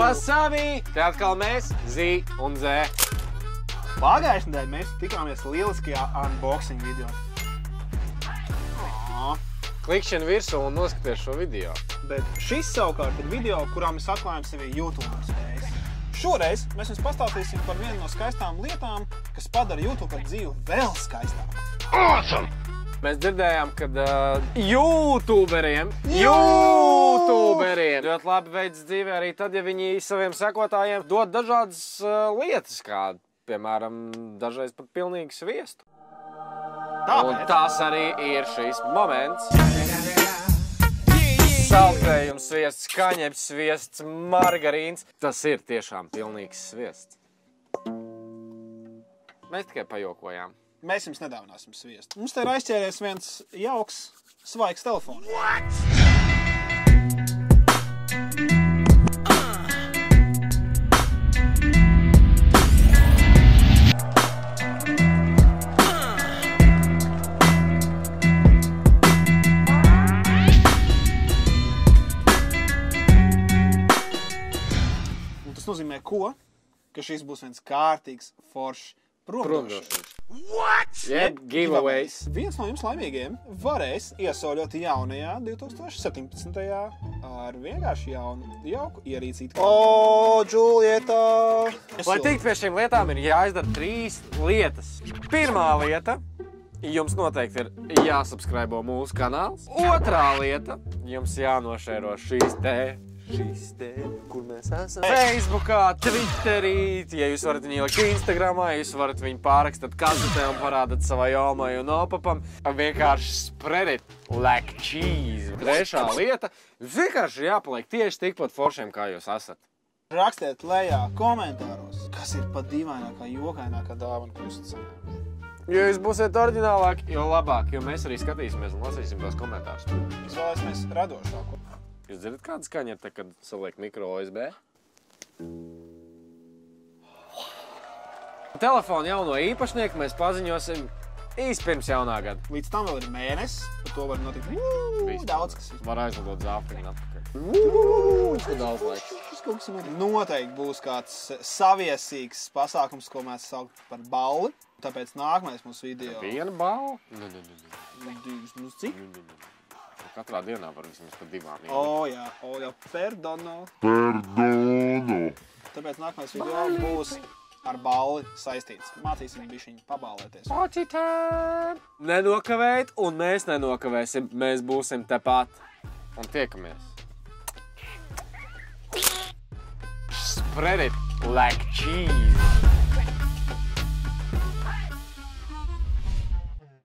Wasabi! Te atkal mēs, Zī un Zē. Pagājušajā nedēļā mēs tikāmies lieliskajā unboxing video. Klikšķini virsū un noskaties šo video. Bet šis savukārt ir video, kurā mēs atklājam sevi YouTuber spējas. Šoreiz mēs jums pastāstīsim par vienu no skaistām lietām, kas padara YouTuber dzīvi vēl skaistāku. Awesome! Mēs dzirdējām, ka YouTuberiem ļoti labi veids dzīvē arī tad, ja viņi saviem sekotājiem dod dažādas lietas, kā, piemēram, dažreiz pat pilnīgi sviestu. Un tas arī ir šis moments. Saltējums sviests, kaņepes sviests, margarīns. Tas ir tiešām pilnīgs sviests. Mēs tikai pajokojām. Mēs jums nedāvināsim sviestu. Mums te ir aizķēries viens jauks, svaigs telefons. Un tas nozīmē ko? Ka šis būs viens kārtīgs, foršs provdošanas. Jeb, giveaways. Viens no jums laimīgiem varēs iesoļot jaunajā 2017. ar vienkārši jaunu, jauku ierīcīti. Džulieta! Lai tikt pie šīm lietām, ir jāizdara 3 lietas. Pirmā lieta, jums noteikti ir jāsubscribo mūsu kanāls. Otrā lieta, jums jānošēro šīs te, kur mēs esam. Facebookā, Twitterī, ja jūs varat viņu ielikt Instagramā, jūs varat viņu pārrakstāt kazetē un parādāt savai omai un opapam. Vienkārši spread it like cheese. Trešā lieta, vienkārši jāpaliek tieši tikpat foršiem, kā jūs esat. Rakstiet lejā komentāros, kas ir pat dīvainākā, jokainākā dāvana, ko jūs saņēmat. Jo jūs būsiet oriģinālāki, jo labāk, jo mēs arī skatīsimies un lasīsim tos komentārus. Izvēlēsimies radošāku. Jūs dzirdat, kāda skaņa ir te, kad saliek mikro OSB? Telefonu jauno īpašnieku mēs paziņosim īsti pirms jaunā gada. Līdz tam vēl ir mēnesis, par to var notikt daudz, kas ir. Var aizlidot zāfiņu atpakaļ. Viņš daudz laiks. Šis kaut kas noteikti būs kāds saviesīgs pasākums, ko mēs saukt par balli. Tāpēc nākamais mūsu video. Viena balva? Cik? Katrā dienā var vismaz par 2. Jā, perdono. Tāpēc nākamais video būs ar balli saistīts. Mācīsim bišķiņu paballēties. Nenokavēt, un mēs nenokavēsim. Mēs būsim tepat. Un tiekamies. Spread it like cheese.